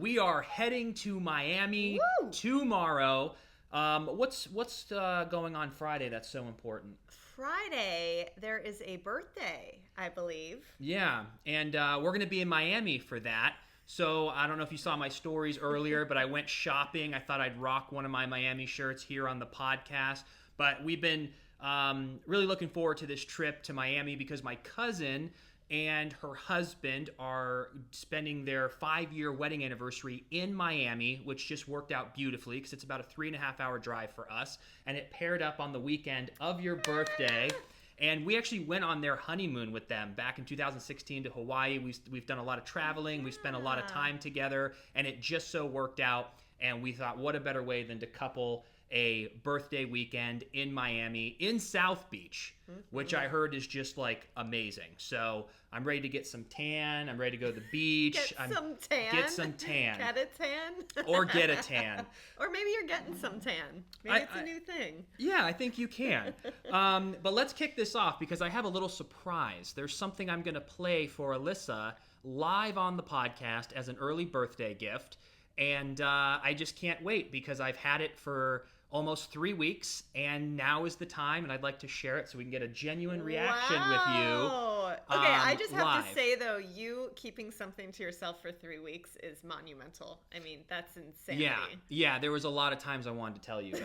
We are heading to Miami tomorrow. What's going on Friday that's so important? Friday, there is a birthday, I believe. Yeah, and we're going to be in Miami for that. So I don't know if you saw my stories earlier, but I went shopping. I thought I'd rock one of my Miami shirts here on the podcast. But we've been really looking forward to this trip to Miami because my cousin and her husband are spending their 5-year wedding anniversary in Miami, which just worked out beautifully because it's about a 3.5-hour drive for us. And it paired up on the weekend of your birthday. And we actually went on their honeymoon with them back in 2016 to Hawaii. We've done a lot of traveling. We've spent a lot of time together. And it just so worked out. And we thought, what a better way than to couple a birthday weekend in Miami, in South Beach, which I heard is just like amazing. So I'm ready to get some tan. I'm ready to go to the beach. Get some tan. Get some tan. Get a tan. Or get a tan. Or maybe you're getting some tan. Maybe it's a new thing. Yeah, I think you can. But let's kick this off because I have a little surprise. There's something I'm going to play for Alyssa live on the podcast as an early birthday gift. And I just can't wait because I've had it for almost 3 weeks, and now is the time, and I'd like to share it so we can get a genuine reaction with you. Okay, I just have live. to say, though, you keeping something to yourself for 3 weeks is monumental. I mean, that's insanity. Yeah, there was a lot of times I wanted to tell you.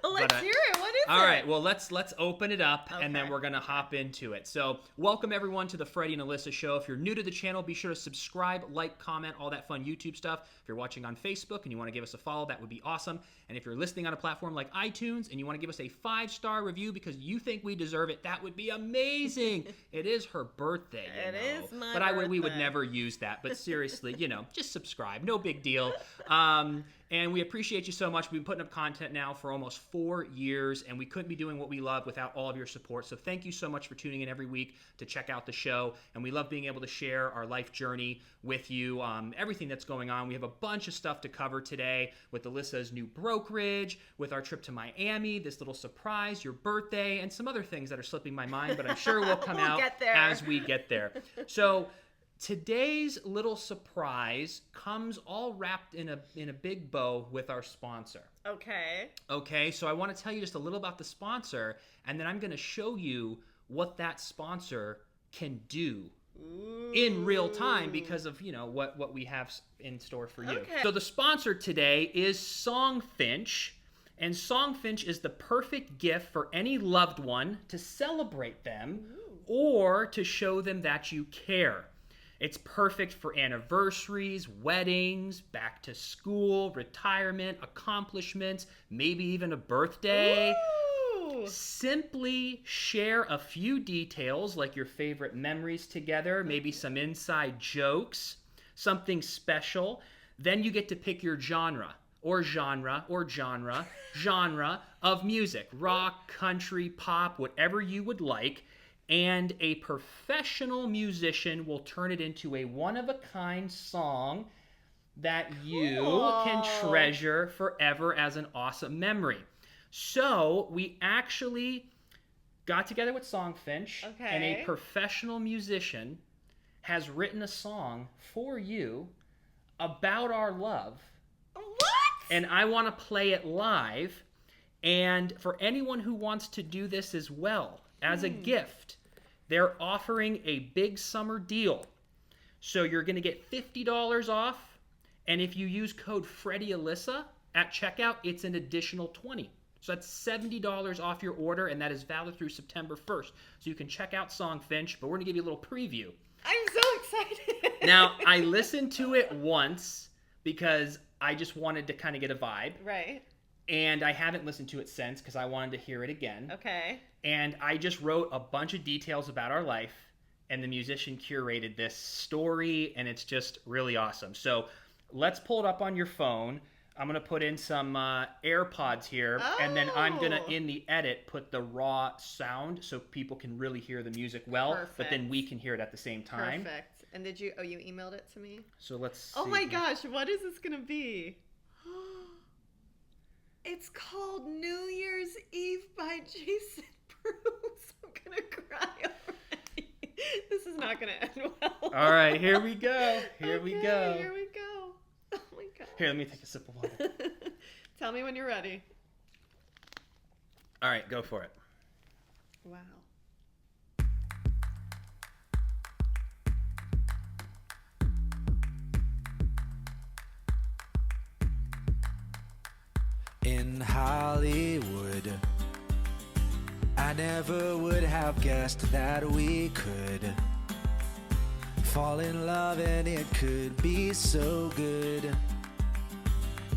Well, let's hear it. What is it? All right, well, let's open it up, and then we're going to hop into it. So, welcome, everyone, to the Freddie and Alyssa Show. If you're new to the channel, be sure to subscribe, like, comment, all that fun YouTube stuff. If you're watching on Facebook and you want to give us a follow, that would be awesome. And if you're listening on a platform like iTunes and you want to give us a 5-star review because you think we deserve it, that would be amazing. It is her birthday, It is my but birthday. We would never use that. But seriously, just subscribe. No big deal. And we appreciate you so much. We've been putting up content now for almost 4 years, and we couldn't be doing what we love without all of your support. So thank you so much for tuning in every week to check out the show. And we love being able to share our life journey with you, everything that's going on. We have a bunch of stuff to cover today with Alyssa's new brokerage, with our trip to Miami, this little surprise, your birthday, and some other things that are slipping my mind, but I'm sure will come out as we get there. So today's little surprise comes all wrapped in a big bow with our sponsor. Okay, so I want to tell you just a little about the sponsor, and then I'm going to show you what that sponsor can do in real time because of, what we have in store for you. So the sponsor today is Songfinch, and Songfinch is the perfect gift for any loved one to celebrate them or to show them that you care. It's perfect for anniversaries, weddings, back to school, retirement, accomplishments, maybe even a birthday. Ooh. Simply share a few details like your favorite memories together, maybe some inside jokes, something special. Then you get to pick your genre of music, rock, country, pop, whatever you would like. And a professional musician will turn it into a one-of-a-kind song that you can treasure forever as an awesome memory. So we actually got together with Songfinch, and a professional musician has written a song for you about our love. What? And I want to play it live. And for anyone who wants to do this as well, as a gift, they're offering a big summer deal. So you're going to get $50 off, and if you use code FreddieAlyssa at checkout, it's an additional $20. So that's $70 off your order, and that is valid through September 1st. So you can check out Songfinch, but we're going to give you a little preview. I'm so excited. Now, I listened to it once because I just wanted to kind of get a vibe. Right. And I haven't listened to it since because I wanted to hear it again. Okay. And I just wrote a bunch of details about our life, and the musician curated this story, and it's just really awesome. So let's pull it up on your phone. I'm going to put in some AirPods here, and then I'm going to, in the edit, put the raw sound so people can really hear the music well, but then we can hear it at the same time. Perfect. And did you emailed it to me? So let's see. Oh my gosh, what is this going to be? It's called New Year's Eve by Jason Bruce. I'm going to cry already. This is not going to end well. All right, here we go. Here we go. Here we go. Here, let me take a sip of water. Tell me when you're ready. All right, go for it. Wow. In Hollywood, I never would have guessed that we could fall in love and it could be so good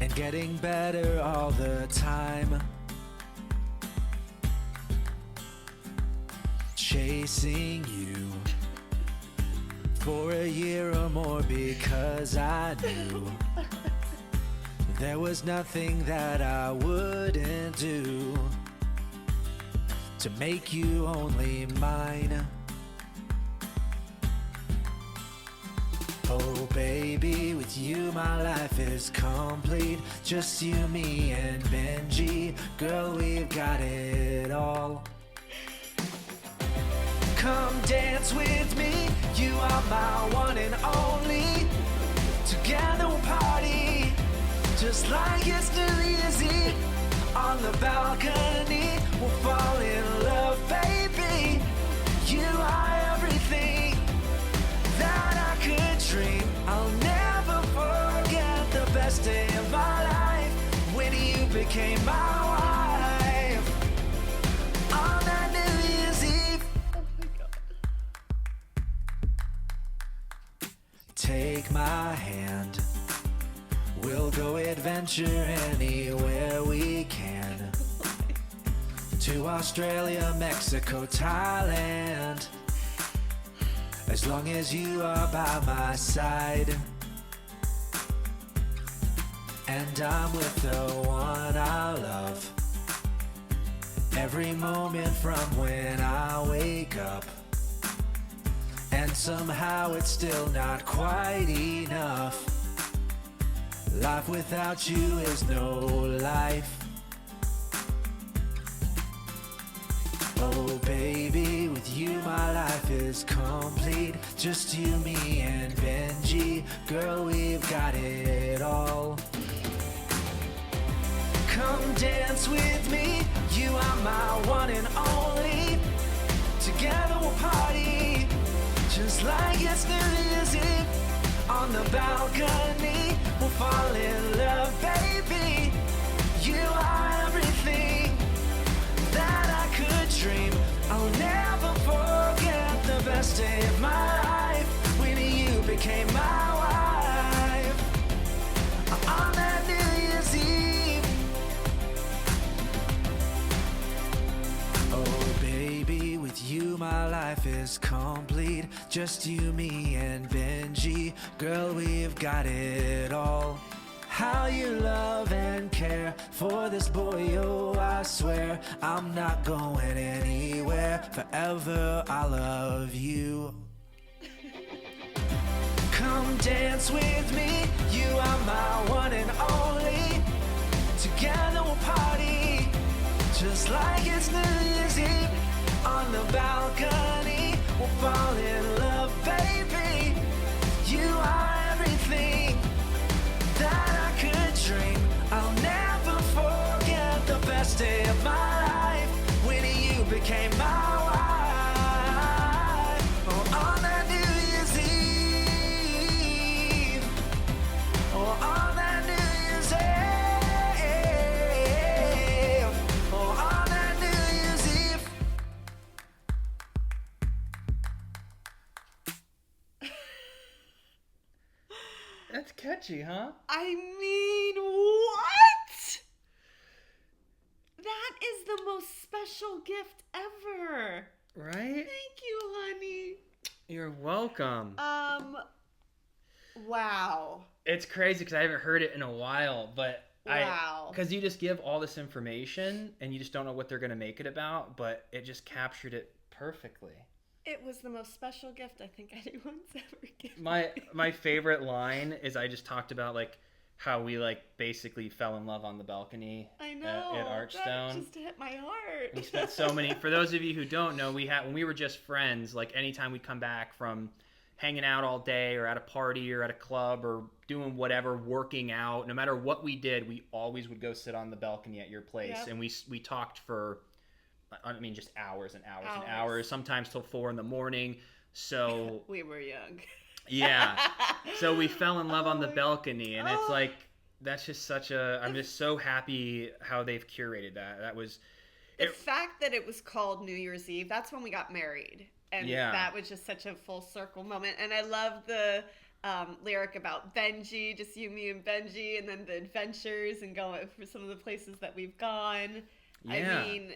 and getting better all the time. Chasing you for a year or more because I knew there was nothing that I wouldn't do to make you only mine. Oh baby, with you my life is complete. Just you, me, and Benji. Girl, we've got it all. Come dance with me. You are my one and only. Together we'll party just like it's New Year's Eve. On the balcony we'll fall in love, baby. You are everything that I could dream. I'll never forget the best day of my life when you became my wife on that New Year's Eve. Oh my God. Take my hand, we'll go adventure anywhere we can. To Australia, Mexico, Thailand. As long as you are by my side. And I'm with the one I love. Every moment from when I wake up. And somehow it's still not quite enough. Life without you is no life. Oh baby, with you my life is complete. Just you, me, and Benji. Girl, we've got it all. Come dance with me. You are my one and only. Together we'll party just like it's New Year's Eve. On the balcony we'll fall in love, baby. You are everything that I could dream. I'll never forget the best day of my life when you became my wife on that New Year's Eve. Oh baby, with you my life is complete. Just you, me, and Benji. Girl, we've got it all. How you love and care for this boy, oh I swear I'm not going anywhere. Forever I love you. Come dance with me. You are my one and only. Together we'll party just like it's New Year's Eve. On the balcony we'll fall in love, baby. You are everything that I could dream. I'll never forget the best day of my life when you became my wife. Oh, on that New Year's Eve. Oh, on that New Year's Eve. Oh, on that New Year's Eve. That's catchy, huh? I mean, what? That is the most special gift ever. Right? Thank you, honey. You're welcome. Wow. It's crazy because I haven't heard it in a while, but Wow. because you just give all this information and you just don't know what they're going to make it about, but it just captured it perfectly. It was the most special gift I think anyone's ever given. My favorite line is I just talked about like how we like basically fell in love on the balcony I know. at Archstone. That just hit my heart. We spent so many. For those of you who don't know, when we were just friends. Like anytime we come back from, hanging out all day or at a party or at a club or doing whatever, working out, no matter what we did, we always would go sit on the balcony at your place. Yep. And we talked for, I mean, just hours and hours and Hours. hours, sometimes till 4 a.m. So We were young. yeah. So we fell in love on the balcony, and it's Oh. like, that's just such a, I'm just so happy how they've curated that. That was, The fact that it was called New Year's Eve, that's when we got married. And Yeah. that was just such a full circle moment. And I love the lyric about Benji, just you, me, and Benji, and then the adventures and going for some of the places that we've gone. Yeah. I mean,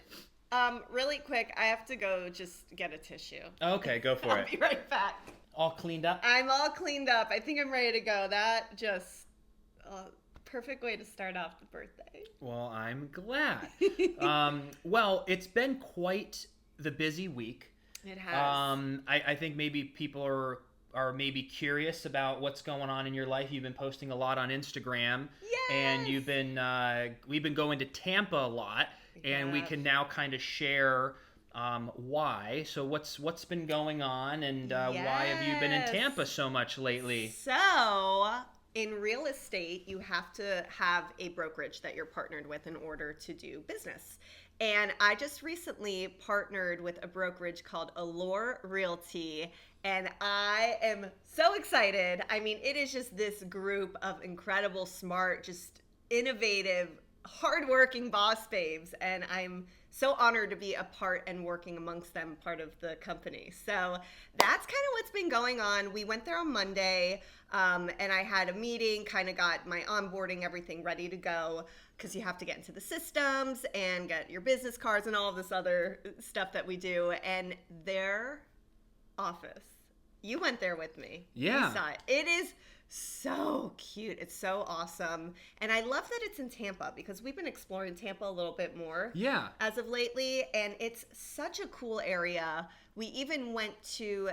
really quick, I have to go just get a tissue. okay, go for I'll it. be right back. All cleaned up? I'm all cleaned up. I think I'm ready to go. That just perfect way to start off the birthday. Well, I'm glad. Well, it's been quite the busy week. It has. I think maybe people are maybe curious about what's going on in your life. You've been posting a lot on Instagram, and Yes! we've been going to Tampa a lot, and we have. can now kind of share why. So what's been going on, and why have you been in Yes. Tampa so much lately? So, in real estate, you have to have a brokerage that you're partnered with in order to do business. And I just recently partnered with a brokerage called Allure Realty, and I am so excited. I mean, it is just this group of incredible, smart, just innovative, hardworking boss babes, and I'm so honored to be a part and working amongst them, part of the company. So that's kind of what's been going on. We went there on Monday, and I had a meeting, kind of got my onboarding, everything ready to go, because you have to get into the systems and get your business cards and all of this other stuff that we do. And their office, you went there with me. Yeah. You saw it. It is so cute. It's so awesome. And I love that it's in Tampa, because we've been exploring Tampa a little bit more Yeah. as of lately, and it's such a cool area. We even I went to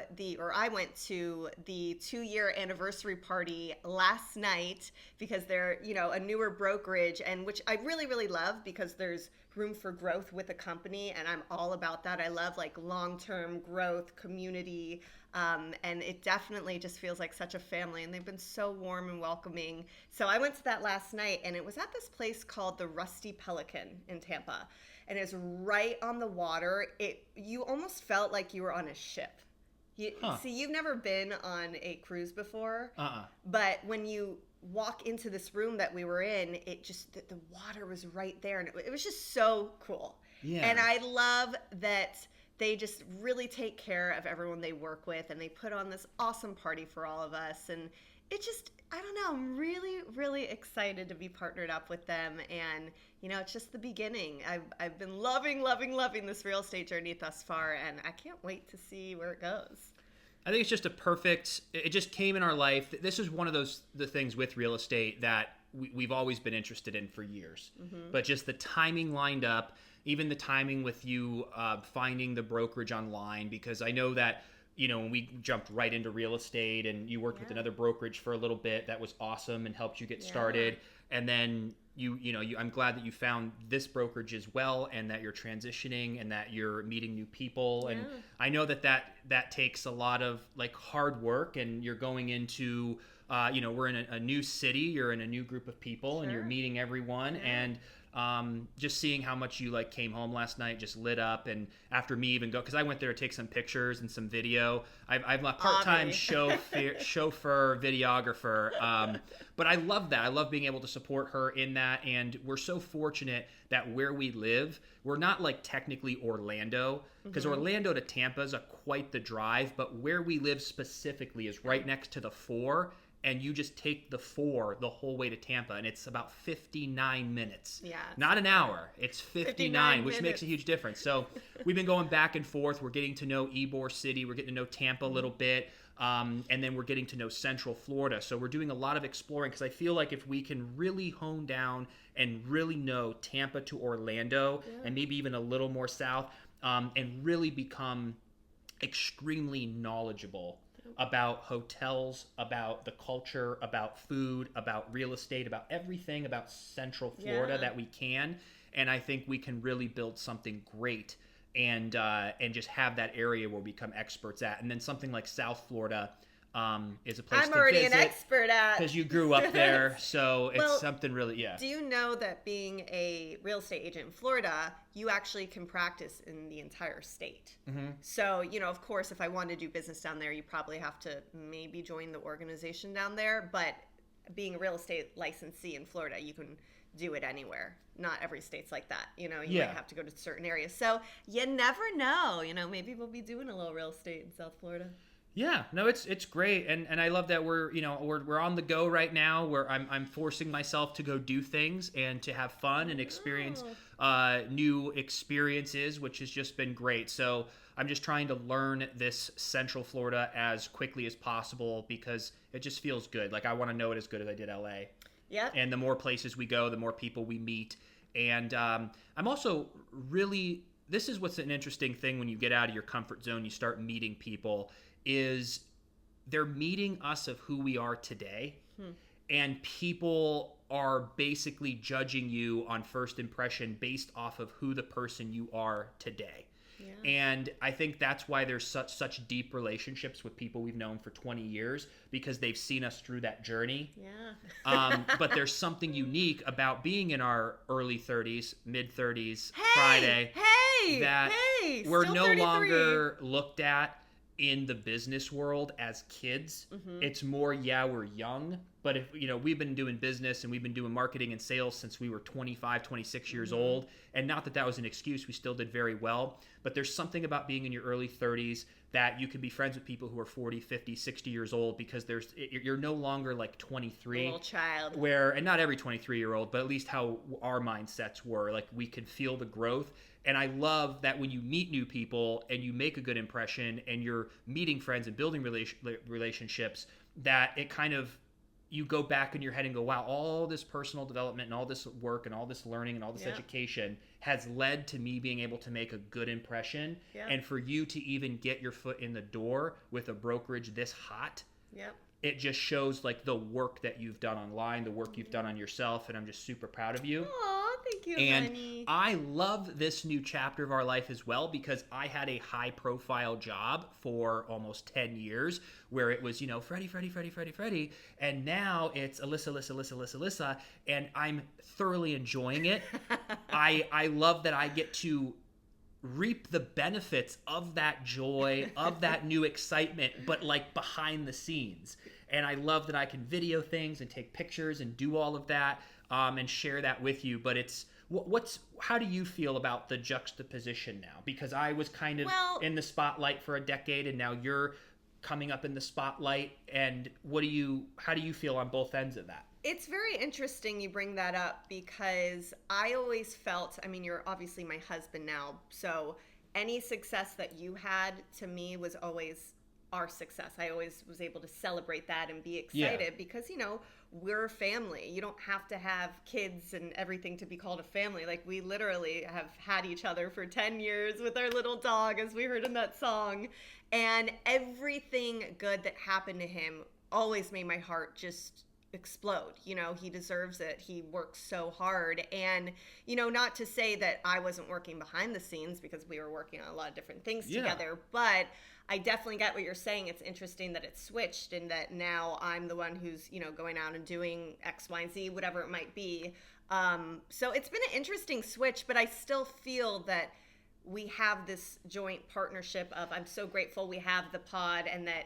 the 2-year anniversary party last night, because they're, a newer brokerage, and which I really, really love, because there's room for growth with a company, and I'm all about that. I love like long-term growth, community, and it definitely just feels like such a family, and they've been so warm and welcoming. So I went to that last night, and it was at this place called the Rusty Pelican in Tampa, and it's right on the water. You almost felt like you were on a ship. See, you've never been on a cruise before, but when you walk into this room that we were in, the water was right there, and it was just so cool. Yeah. And I love that they just really take care of everyone they work with, and they put on this awesome party for all of us. And it just, I don't know, I'm really, really excited to be partnered up with them. And, it's just the beginning. I've been loving this real estate journey thus far, and I can't wait to see where it goes. I think it's just it just came in our life. This is one of the things with real estate that we've always been interested in for years. Mm-hmm. But just the timing lined up, even the timing with you finding the brokerage online, because I know that, when we jumped right into real estate, and you worked with another brokerage for a little bit, that was awesome and helped you get started. And then I'm glad that you found this brokerage as well, and that you're transitioning, and that you're meeting new people. And I know that takes a lot of like hard work, and you're going into, we're in a new city, you're in a new group of people, and you're meeting everyone. And just seeing how much you like came home last night just lit up. And after me even because I went there to take some pictures and some video. I'm a part-time chauffeur videographer, but I love that. I love being able to support her in that. And we're so fortunate that where we live, we're not like technically Orlando, because Orlando to Tampa is quite the drive, but where we live specifically is right next to the 4. And you just take the 4 the whole way to Tampa, and it's about 59 minutes. Yeah. Not an hour. It's 59, which minutes. makes a huge difference. So we've been going back and forth. We're getting to know Ybor City. We're getting to know Tampa a little bit. And then we're getting to know Central Florida. So we're doing a lot of exploring, because I feel like if we can really hone down and really know Tampa to Orlando, and maybe even a little more south, and really become extremely knowledgeable about hotels, about the culture, about food, about real estate, about everything about Central Florida that we can. And I think we can really build something great, and just have that area where we become experts at. And then something like South Florida, is a place I'm to already visit. an expert at. Because you grew up there, so it's Well, something really, yeah. Do you know that being a real estate agent in Florida, you actually can practice in the entire state? Mm-hmm. So, of course, if I want to do business down there, you probably have to maybe join the organization down there. But being a real estate licensee in Florida, you can do it anywhere. Not every state's like that. You might have to go to certain areas. So you never know. Maybe we'll be doing a little real estate in South Florida. Yeah, no, it's great, and I love that we're on the go right now. Where I'm forcing myself to go do things and to have fun and experience new experiences, which has just been great. So I'm just trying to learn this Central Florida as quickly as possible because it just feels good. Like I want to know it as good as I did LA. Yeah. And the more places we go, the more people we meet, and I'm also really. This is what's an interesting thing when you get out of your comfort zone, you start meeting people. Is they're meeting us of who we are today, and people are basically judging you on first impression based off of who the person you are today. Yeah. And I think that's why there's such deep relationships with people we've known for 20 years because they've seen us through that journey. Yeah. But there's something unique about being in our early 30s, mid 30s, Friday, that we're no 33. longer looked at in the business world as kids. It's more, we're young, but if we've been doing business and we've been doing marketing and sales since we were 25, 26 years old, and not that was an excuse, we still did very well, but there's something about being in your early 30s that you can be friends with people who are 40, 50, 60 years old because you're no longer like 23. A little child. And not every 23-year-old, but at least how our mindsets were. Like we could feel the growth. And I love that when you meet new people and you make a good impression and you're meeting friends and building relationships, that it kind of, you go back in your head and go, wow, all this personal development and all this work and all this learning and all this education has led to me being able to make a good impression. Yeah. And for you to even get your foot in the door with a brokerage this hot, it just shows like the work that you've done online, the work you've done on yourself. And I'm just super proud of you. Aw, thank you, and honey. I love this new chapter of our life as well because I had a high profile job for almost 10 years where it was, Freddie. And now it's Alyssa. And I'm thoroughly enjoying it. I love that I get to reap the benefits of that joy, of that new excitement, but like behind the scenes. And I love that I can video things and take pictures and do all of that and share that with you. But it's how do you feel about the juxtaposition now? Because I was kind of in the spotlight for a decade, and now you're coming up in the spotlight. And how do you feel on both ends of that? It's very interesting you bring that up because I always felt, you're obviously my husband now, so any success that you had to me was always our success. I always was able to celebrate that and be excited because, we're a family. You don't have to have kids and everything to be called a family. Like we literally have had each other for 10 years with our little dog, as we heard in that song. And everything good that happened to him always made my heart just explode. He deserves it. He works so hard. And, not to say that I wasn't working behind the scenes because we were working on a lot of different things together, but I definitely get what you're saying. It's interesting that it's switched and that now I'm the one who's, going out and doing X, Y, and Z, whatever it might be. So it's been an interesting switch, but I still feel that we have this joint partnership of, I'm so grateful we have the pod and that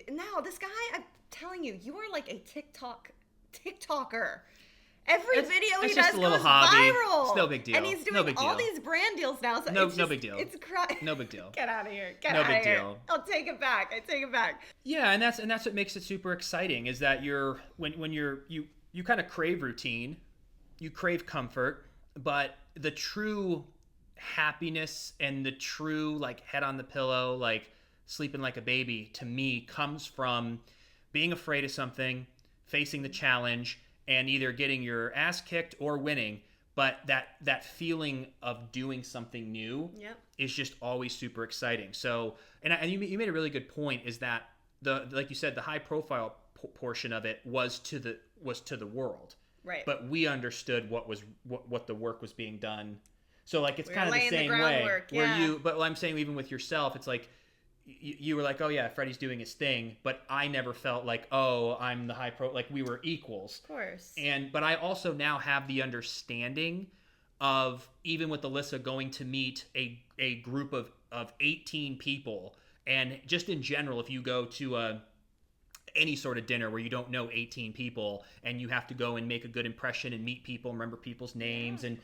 now this guy, I'm telling you, you are like a TikToker. Every video he does goes viral. It's no big deal. And he's doing all these brand deals now. So no big deal. It's no big deal. Get out of here. No big deal. I'll take it back. I take it back. Yeah, and that's what makes it super exciting is that you kind of crave routine, you crave comfort, but the true happiness and the true like head on the pillow, like sleeping like a baby to me comes from being afraid of something, facing the challenge, and either getting your ass kicked or winning. But that feeling of doing something new is just always super exciting. So, and you made a really good point is that like you said, the high profile portion of it was to the world. Right. But we understood what the work was being done. So like it's kind of the same way but but I'm saying even with yourself, it's like you were like, oh yeah, Freddie's doing his thing, but I never felt like, oh, I'm the high pro, like we were equals. Of course. But I also now have the understanding of, even with Alyssa, going to meet a group of 18 people, and just in general, if you go to any sort of dinner where you don't know 18 people and you have to go and make a good impression and meet people, remember people's names, and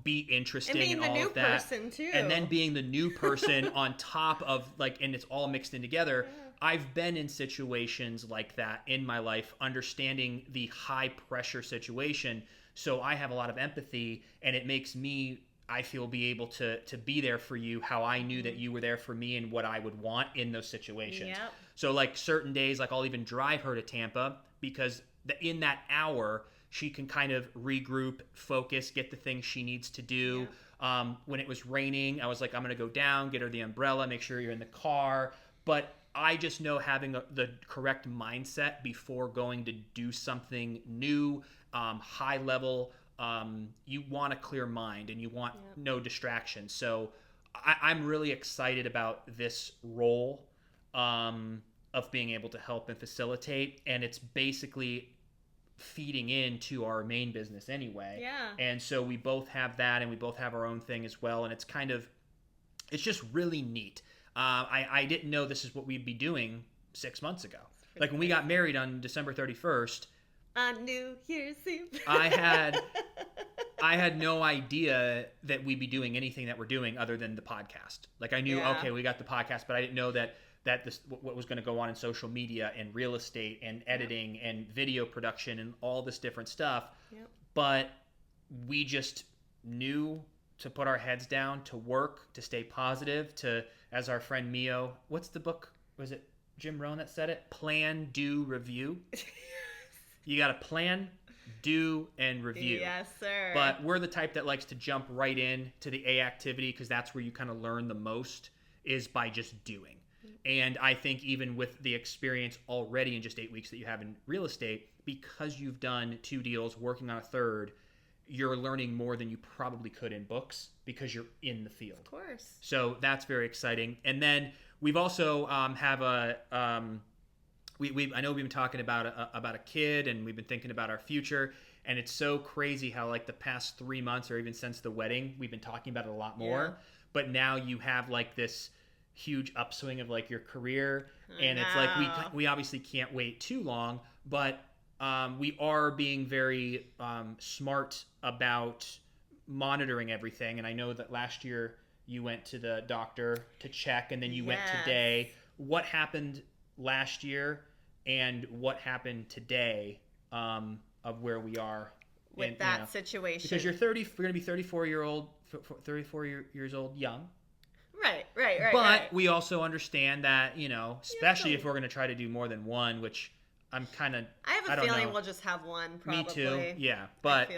be interesting and all of that. Person too. And then being the new person on top of and it's all mixed in together. Yeah. I've been in situations like that in my life, understanding the high pressure situation. So I have a lot of empathy, and it makes me, I feel, be able to be there for you how I knew that you were there for me and what I would want in those situations. Yep. So like certain days, like I'll even drive her to Tampa because in that hour, she can kind of regroup, focus, get the things she needs to do. Yeah. When it was raining, I was like, I'm going to go down, get her the umbrella, make sure you're in the car. But I just know having the correct mindset before going to do something new, high level, you want a clear mind and you want no distractions. So I'm really excited about this role of being able to help and facilitate. And it's basically feeding into our main business anyway. Yeah. And so we both have that, and we both have our own thing as well. And it's just really neat. I didn't know this is what we'd be doing 6 months ago. Like when we got married on December 31st. On New Year's Eve. I had no idea that we'd be doing anything that we're doing other than the podcast. Like I knew, okay, we got the podcast, but I didn't know that what was going to go on in social media and real estate and editing and video production and all this different stuff. Yep. But we just knew to put our heads down, to work, to stay positive, to, as our friend Mio, what's the book? Was it Jim Rohn that said it? Plan, do, review. You got to plan, do, and review. Yes, sir. But we're the type that likes to jump right in to the A activity, because that's where you kind of learn the most, is by just doing. And I think even with the experience already in just 8 weeks that you have in real estate, because you've done 2 deals, working on a third, you're learning more than you probably could in books because you're in the field. Of course. So that's very exciting. And then we've also have a I know we've been talking about a kid, and we've been thinking about our future. And it's so crazy how like the past 3 months, or even since the wedding, we've been talking about it a lot more. Yeah. But now you have like this huge upswing of like your career, and it's like we obviously can't wait too long, but we are being very smart about monitoring everything. And I know that last year you went to the doctor to check, and then you went today. What happened last year and what happened today of where we are with that situation? Because you're 30, you're going to be 34 years old, young. Right. But we also understand that, especially if we're going to try to do more than one, which I have a feeling we'll just have one, probably. Me too, yeah. But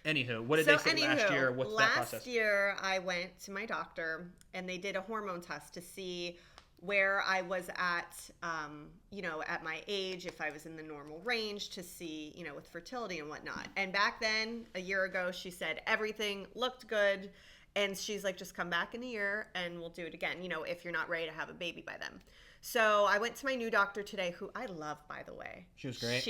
anywho, what did they say last year? What's that process? Last year, I went to my doctor, and they did a hormone test to see where I was at, at my age, if I was in the normal range, to see, with fertility and whatnot. And back then, a year ago, she said everything looked good. And she's like, just come back in a year and we'll do it again, if you're not ready to have a baby by then. So I went to my new doctor today, who I love, by the way. She was great.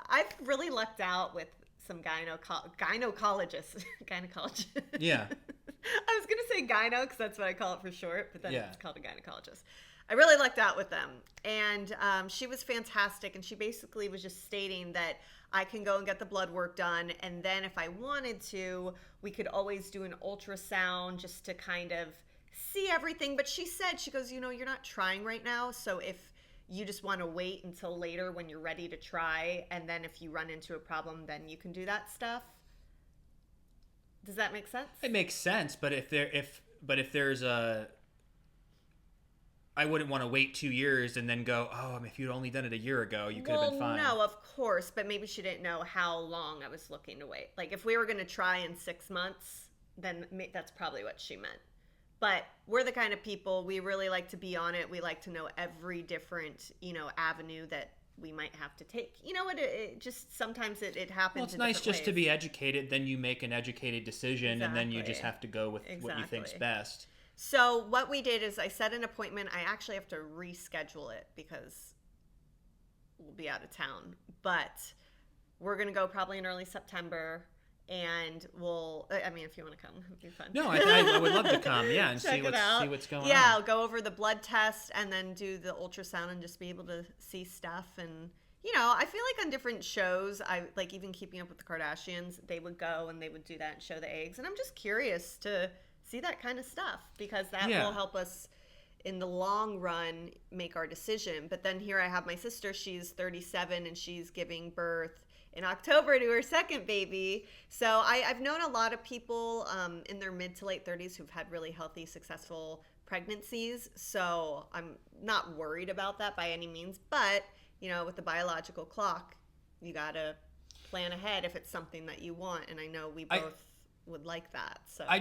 I've really lucked out with some gynecologists. Gynecologist. Yeah. I was going to say gyno because that's what I call it for short, but then it's called a gynecologist. I really lucked out with them. And she was fantastic. And she basically was just stating that I can go and get the blood work done. And then if I wanted to, we could always do an ultrasound just to kind of see everything. But she goes, you're not trying right now. So if you just want to wait until later when you're ready to try, and then if you run into a problem, then you can do that stuff. Does that make sense? It makes sense. But if there's I wouldn't want to wait 2 years and then go, if you'd only done it a year ago, you could have been fine. No, of course. But maybe she didn't know how long I was looking to wait. Like if we were going to try in 6 months, then that's probably what she meant. But we're the kind of people, we really like to be on it. We like to know every different, avenue that we might have to take. It just sometimes it happens. Well, it's nice just to be educated. Then you make an educated decision, and then you just have to go with what you think's best. So what we did is I set an appointment. I actually have to reschedule it because we'll be out of town. But we're going to go probably in early September. And if you want to come, it'd be fun. No, I would love to come, yeah, and see Check what's going on. Yeah, I'll go over the blood test and then do the ultrasound and just be able to see stuff. And, I feel like on different shows, like even Keeping Up with the Kardashians, they would go and they would do that and show the eggs. And I'm just curious to see that kind of stuff because that will help us in the long run make our decision. But then here I have my sister, she's 37 and she's giving birth in October to her second baby. So I've known a lot of people in their mid to late 30s who've had really healthy, successful pregnancies. So I'm not worried about that by any means. But, with the biological clock, you got to plan ahead if it's something that you want. And I know we both would like that. So I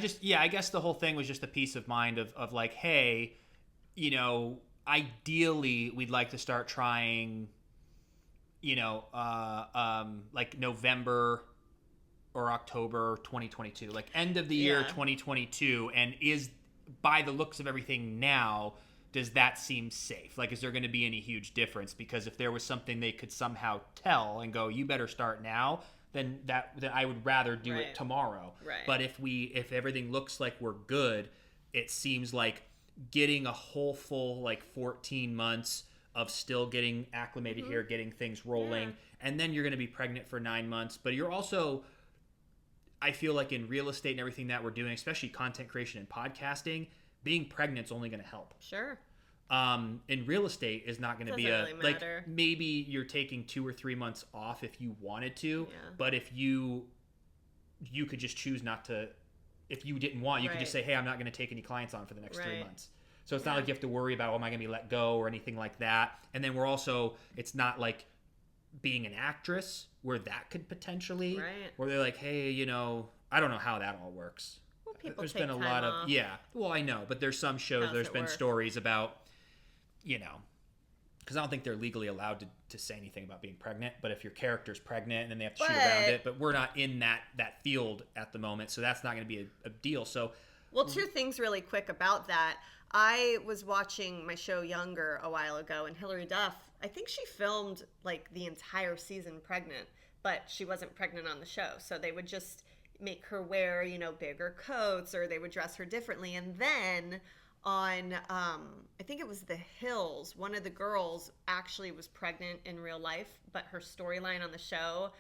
guess the whole thing was just a peace of mind of like, hey, ideally we'd like to start trying like November or October 2022, like end of the year 2022. And is, by the looks of everything now, does that seem safe? Like, is there going to be any huge difference? Because if there was something they could somehow tell and go, you better start now, then I would rather do it tomorrow. Right. But if everything looks like we're good, it seems like getting a whole full 14 months of still getting acclimated here, getting things rolling, and then you're going to be pregnant for 9 months. But you're also, I feel like in real estate and everything that we're doing, especially content creation and podcasting, being pregnant's only going to help. Sure. In real estate is not going to be really matter. Maybe you're taking 2 or 3 months off if you wanted to, but if you could just choose not to, if you didn't want, you could just say, hey, I'm not going to take any clients on for the next 3 months. So it's not like you have to worry about, am I going to be let go or anything like that. And then it's not like being an actress where that could potentially, where they're like, hey, I don't know how that all works. Well, people there's take been a time lot off. of, well, I know, but there's some shows, there's been stories about, because I don't think they're legally allowed to say anything about being pregnant, but if your character's pregnant and then they have to shoot around it, but we're not in that field at the moment, so that's not going to be a deal. So, well, 2 things really quick about that. I was watching my show Younger a while ago, and Hilary Duff, I think she filmed the entire season pregnant, but she wasn't pregnant on the show. So they would just make her wear, bigger coats, or they would dress her differently. And then on, I think it was The Hills, one of the girls actually was pregnant in real life, but her storyline on the show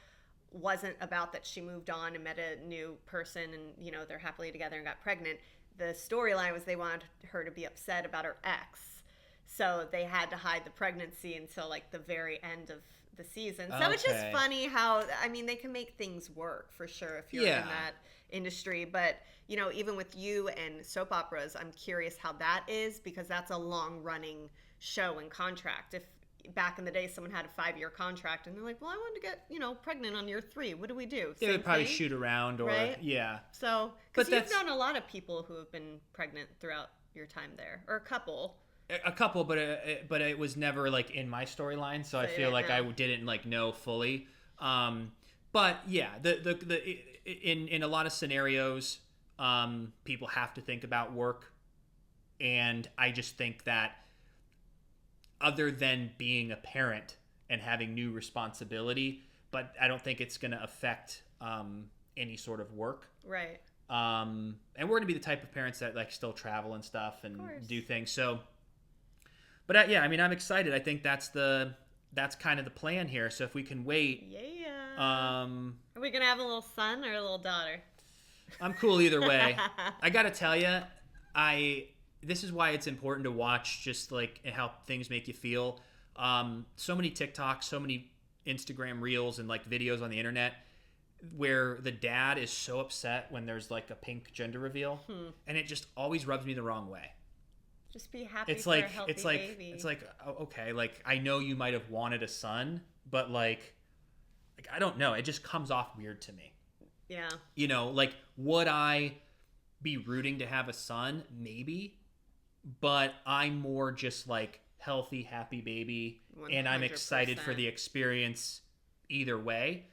wasn't about that she moved on and met a new person and, they're happily together and got pregnant. The storyline was they wanted her to be upset about her ex. So they had to hide the pregnancy until the very end of the season. So it's just funny how, they can make things work for sure if you're in that industry. But, even with you and soap operas, I'm curious how that is because that's a long running show and contract. If back in the day someone had a 5-year contract and they're like, well, I wanted to get, pregnant on year 3. What do we do? They would probably shoot around or, So, because you've known a lot of people who have been pregnant throughout your time there, or a couple. A couple, but it was never in my storyline, so I feel like I didn't know fully. But yeah, in a lot of scenarios, people have to think about work, and I just think that other than being a parent and having new responsibility, but I don't think it's going to affect any sort of work. Right. And we're going to be the type of parents that still travel and stuff and do things. So, but I'm excited. I think that's kind of the plan here. So if we can wait. Yeah. Are we going to have a little son or a little daughter? I'm cool either way. I got to tell you, this is why it's important to watch just how things make you feel. So many TikToks, so many Instagram reels and videos on the internet where the dad is so upset when there's a pink gender reveal, and it just always rubs me the wrong way. Just be happy for a healthy baby. It's okay, I know you might have wanted a son, but I don't know, it just comes off weird to me. Yeah. Would I be rooting to have a son? Maybe. But I'm more just healthy, happy baby. 100%. And I'm excited for the experience either way.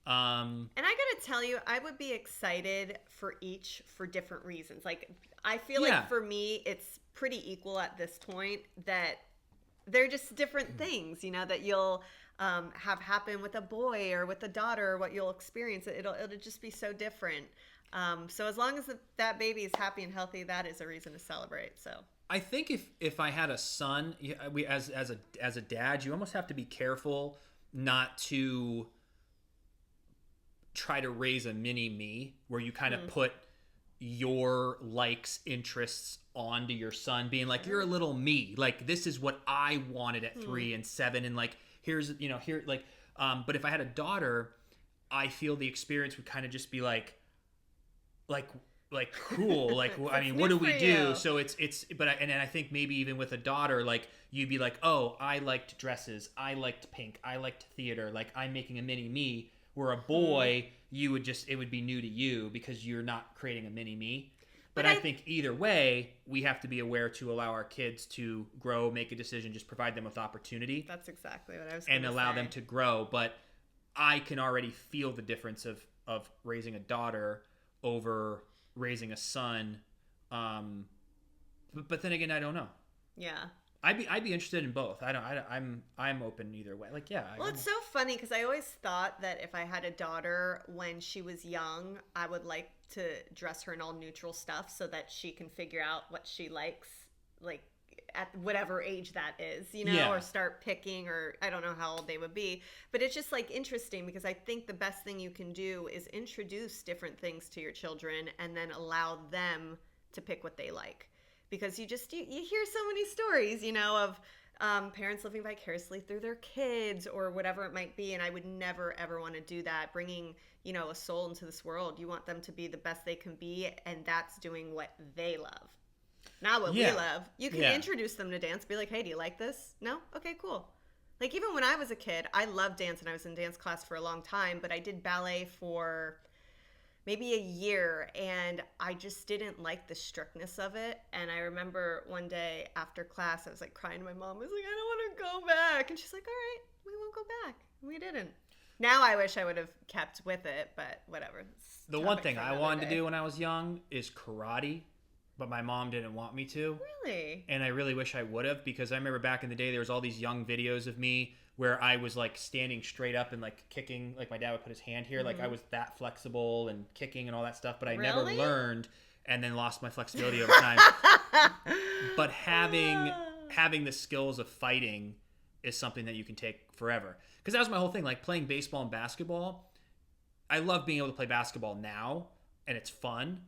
And I gotta to tell you, I would be excited for each for different reasons. Like, I feel like for me, it's pretty equal at this point that they're just different things, you know, that you'll have happen with a boy or with a daughter, what you'll experience. It'll just be so different. So as long as that baby is happy and healthy, that is a reason to celebrate. So I think if I had a son, as a dad, you almost have to be careful not to try to raise a mini me where you kind of put your likes, interests onto your son, being like, you're a little me. Like, this is what I wanted at 3 and 7. And like, here's, you know, here, like, but if I had a daughter, I feel the experience would kind of just be like cool. Like, I mean, what do we do? So but I think maybe even with a daughter, like, you'd be like, oh, I liked dresses. I liked pink. I liked theater. Like, I'm making a mini me. Where a boy, it would be new to you because you're not creating a mini me. But I think either way, we have to be aware to allow our kids to grow, make a decision, just provide them with opportunity. That's exactly what I was going to say. And allow them to grow. But I can already feel the difference of raising a daughter over raising a son. But then again, I don't know. Yeah. I'd be interested in both. I'm open either way. Like, yeah. Well, it's so funny because I always thought that if I had a daughter when she was young, I would like to dress her in all neutral stuff so that she can figure out what she likes, like at whatever age that is, you know, or start picking, or I don't know how old they would be. But it's just like interesting because I think the best thing you can do is introduce different things to your children and then allow them to pick what they like. Because you hear so many stories, you know, of parents living vicariously through their kids or whatever it might be. And I would never, ever want to do that. Bringing, you know, a soul into this world. You want them to be the best they can be. And that's doing what they love. Not what we love. You can introduce them to dance. Be like, hey, do you like this? No? Okay, cool. Like, even when I was a kid, I loved dance and I was in dance class for a long time. But I did ballet for maybe a year, and I just didn't like the strictness of it. And I remember one day after class, I was like crying to my mom. I was like, I don't want to go back. And she's like, all right, we won't go back. We didn't. Now I wish I would have kept with it, but whatever. The one thing I wanted to do when I was young is karate, but my mom didn't want me to. Really? And I really wish I would have, because I remember back in the day, there was all these young videos of me where I was like standing straight up and like kicking, like my dad would put his hand here, like I was that flexible and kicking and all that stuff, but I never learned and then lost my flexibility over time. But having the skills of fighting is something that you can take forever. Because that was my whole thing, like playing baseball and basketball. I love being able to play basketball now, and it's fun,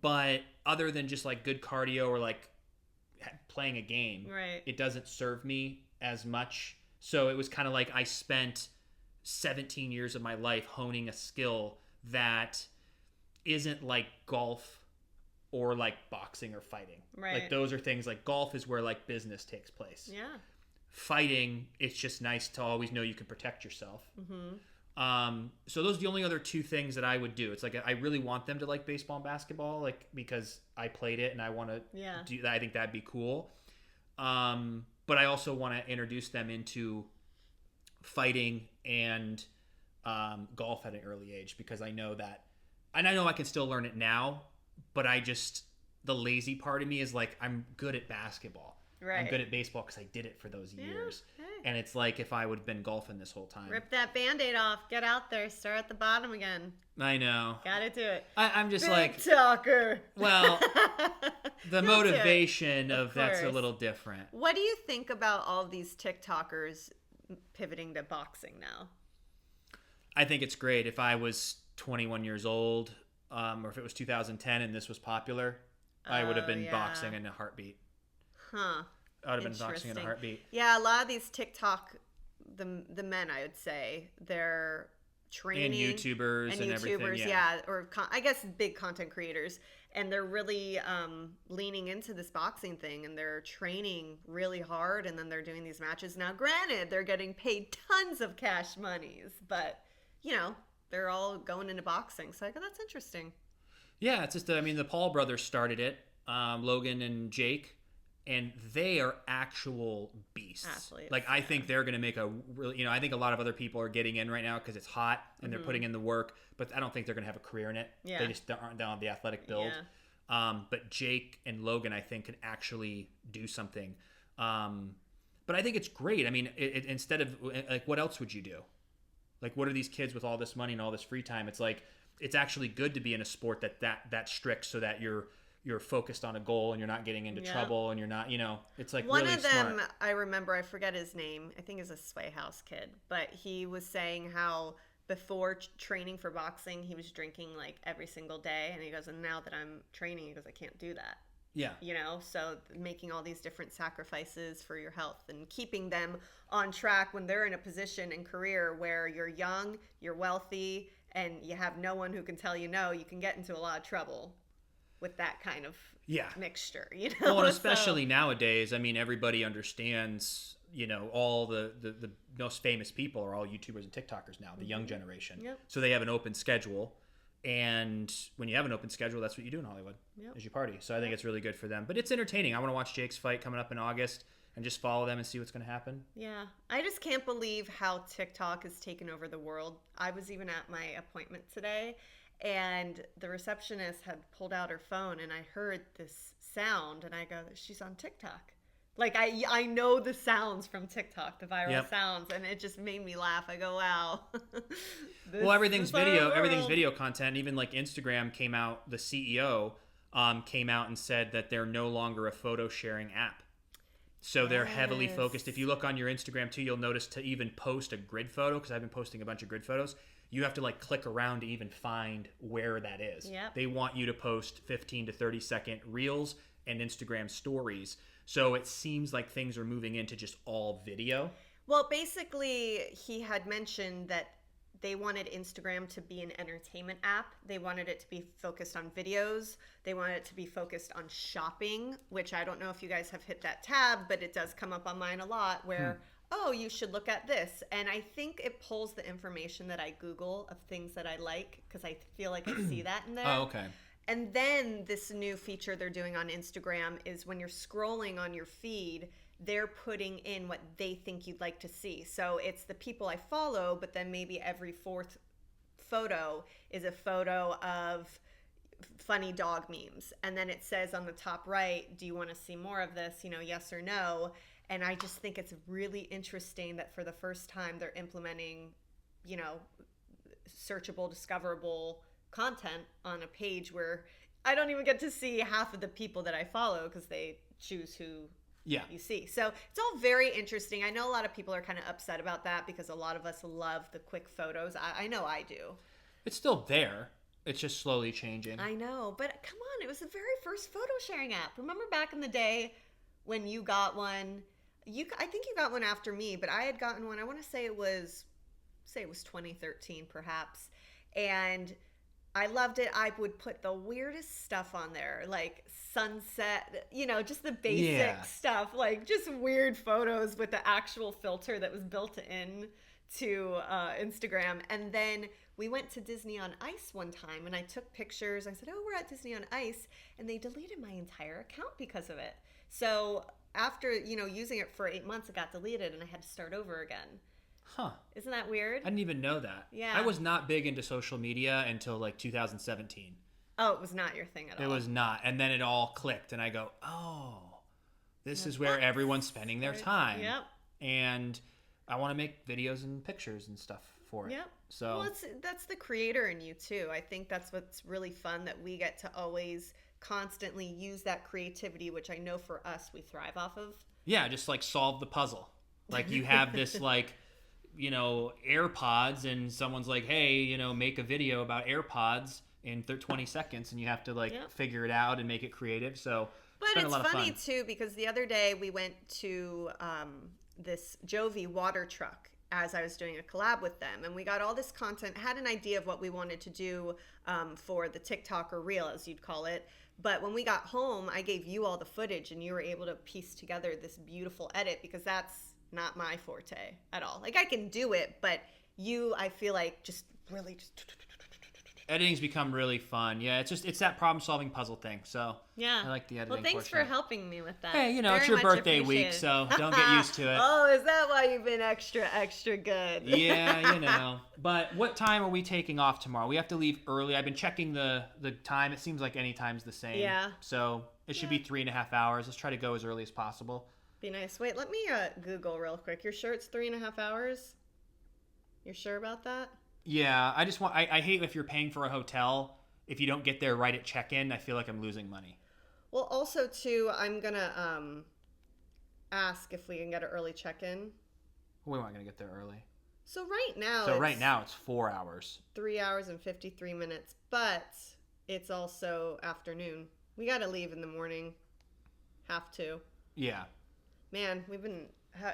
but other than just like good cardio or like playing a game, it doesn't serve me as much. So it was kind of like I spent 17 years of my life honing a skill that isn't like golf or like boxing or fighting. Like those are things, like golf is where like business takes place. Yeah. Fighting, it's just nice to always know you can protect yourself. So those are the only other two things that I would do. It's like I really want them to like baseball and basketball, like because I played it and I want to do that. I think that'd be cool. But I also want to introduce them into fighting and golf at an early age, because I know that, and I know I can still learn it now, but the lazy part of me is like, I'm good at basketball. I'm good at baseball because I did it for those years. And it's like if I would have been golfing this whole time. Rip that Band-Aid off. Get out there. Start at the bottom again. I know. Gotta do it. I'm just Big like... talker. Well, the motivation of that's a little different. What do you think about all of these TikTokers pivoting to boxing now? I think it's great. If I was 21 years old, or if it was 2010 and this was popular, I would have been boxing in a heartbeat. Huh. I would have been boxing in a heartbeat. Yeah, a lot of these TikTok, the men, I would say, they're training. And YouTubers and everything. Yeah. Or I guess big content creators. And they're really leaning into this boxing thing, and they're training really hard, and then they're doing these matches. Now, granted, they're getting paid tons of cash monies, but, you know, they're all going into boxing. So I go, that's interesting. Yeah, it's just, the Paul brothers started it, Logan and Jake. and they are actual beasts. Athletes, Like, I think they're going to make a really, I think a lot of other people are getting in right now because it's hot and they're putting in the work, but I don't think they're going to have a career in it. Yeah. They just don't have the athletic build. Yeah. But Jake and Logan, I think, can actually do something. But I think it's great. I mean, instead of, like, what else would you do? Like, what are these kids with all this money and all this free time? It's like, it's actually good to be in a sport that strict, so that you're focused on a goal and you're not getting into trouble, and you're not, it's like one really of them smart. I remember, I forget his name, I think is a Sway House kid, but he was saying how before training for boxing he was drinking like every single day, and he goes, and now that I'm training, he goes, I can't do that. Yeah. So making all these different sacrifices for your health and keeping them on track when they're in a position and career where you're young, you're wealthy, and you have no one who can tell you no, you can get into a lot of trouble with that kind of mixture, Well, and especially nowadays, I mean, everybody understands, all the most famous people are all YouTubers and TikTokers now, the young generation. Yep. So they have an open schedule. And when you have an open schedule, that's what you do in Hollywood, is you party. So I think it's really good for them. But it's entertaining. I want to watch Jake's fight coming up in August and just follow them and see what's going to happen. Yeah. I just can't believe how TikTok has taken over the world. I was even at my appointment today, and the receptionist had pulled out her phone, and I heard this sound, and I go, she's on TikTok. Like, I know the sounds from TikTok, the viral sounds, and it just made me laugh. I go, wow. Well, everything's video content. Even like Instagram came out, the CEO came out and said that they're no longer a photo sharing app. So they're heavily focused. If you look on your Instagram too, you'll notice to even post a grid photo, because I've been posting a bunch of grid photos, you have to like click around to even find where that is. Yep. They want you to post 15 to 30 second reels and Instagram stories. So it seems like things are moving into just all video. Well, basically, he had mentioned that they wanted Instagram to be an entertainment app. They wanted it to be focused on videos. They wanted it to be focused on shopping, which I don't know if you guys have hit that tab, but it does come up on mine a lot where, oh, you should look at this. And I think it pulls the information that I Google of things that I like, because I feel like I see that in there. Oh, okay. And then this new feature they're doing on Instagram is when you're scrolling on your feed, they're putting in what they think you'd like to see. So it's the people I follow, but then maybe every fourth photo is a photo of funny dog memes. And then it says on the top right, do you want to see more of this? Yes or no. And I just think it's really interesting that for the first time they're implementing, searchable, discoverable content on a page where I don't even get to see half of the people that I follow because they choose who you see. So it's all very interesting. I know a lot of people are kind of upset about that because a lot of us love the quick photos. I know I do. It's still there. It's just slowly changing. I know, but come on, it was the very first photo sharing app. Remember back in the day when you got one? I think you got one after me, but I had gotten one. I want to say it was 2013 perhaps, and I loved it. I would put the weirdest stuff on there, like sunset, just the basic stuff, like just weird photos with the actual filter that was built in to Instagram. And then we went to Disney on Ice one time, and I took pictures. I said, oh, we're at Disney on Ice, and they deleted my entire account because of it. So after, using it for 8 months, it got deleted, and I had to start over again. Huh. Isn't that weird? I didn't even know that. Yeah. I was not big into social media until like 2017. Oh, it was not your thing at all. It was not. And then it all clicked, and I go, oh, this is where everyone's spending their time. Yep. And I want to make videos and pictures and stuff for it. Yep. So well, that's the creator in you too. I think that's what's really fun, that we get to always constantly use that creativity, which I know for us we thrive off of. Yeah, just like solve the puzzle. Like you have this like, AirPods, and someone's like, hey, make a video about AirPods in 20 seconds, and you have to figure it out and make it creative. So but it's funny too, because the other day we went to this Jovi water truck as I was doing a collab with them, and we got all this content, had an idea of what we wanted to do for the TikTok or Reel, as you'd call it. But when we got home, I gave you all the footage, and you were able to piece together this beautiful edit, because that's not my forte at all. Like, I can do it, but you, I feel like, just really just Editing's become really fun. Yeah, it's that problem-solving puzzle thing. So Yeah. I like the editing. Well, thanks portion. for helping me with that. Hey, you know, Very it's your much birthday week, appreciated. so don't get used to it. Oh, is that why you've been extra good? Yeah, you know. But what time are we taking off tomorrow? We have to leave early. I've been checking the time. It seems like any time's the same. Yeah. So it should be 3.5 hours. Let's try to go as early as possible. Be nice. Wait, let me Google real quick. You're sure it's 3.5 hours? You're sure about that? Yeah, I hate if you're paying for a hotel, if you don't get there right at check-in, I feel like I'm losing money. Well, also, too, I'm going to ask if we can get an early check-in. We weren't going to get there early. So right now it's 4 hours. 3 hours and 53 minutes, but it's also afternoon. We got to leave in the morning. Have to. Yeah. Man,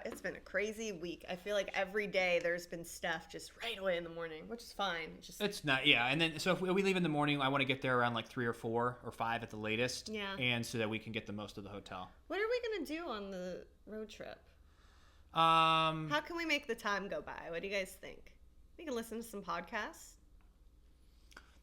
it's been a crazy week. I feel like every day there's been stuff just right away in the morning, which is fine. It's not, yeah. And then, so if we leave in the morning, I want to get there around like 3 or 4 or 5 at the latest. Yeah. And so that we can get the most of the hotel. What are we going to do on the road trip? How can we make the time go by? What do you guys think? We can listen to some podcasts.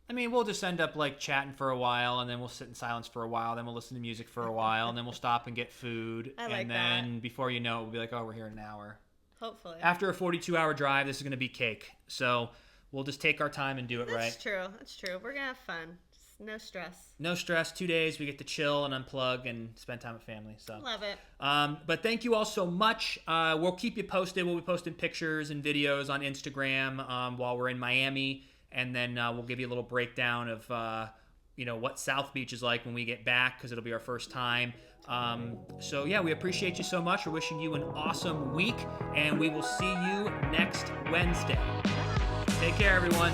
I mean, we'll just end up like chatting for a while, and then we'll sit in silence for a while, then we'll listen to music for a while, and then we'll stop and get food. I like and then before you know it, we'll be like, oh, we're here in an hour. Hopefully. After a 42-hour drive, this is going to be cake. So we'll just take our time and do it right. That's true. We're going to have fun. Just no stress. No stress. 2 days. We get to chill and unplug and spend time with family. So love it. But thank you all so much. We'll keep you posted. We'll be posting pictures and videos on Instagram while we're in Miami. And then we'll give you a little breakdown of, what South Beach is like when we get back, because it'll be our first time. So, yeah, we appreciate you so much. We're wishing you an awesome week, and we will see you next Wednesday. Take care, everyone.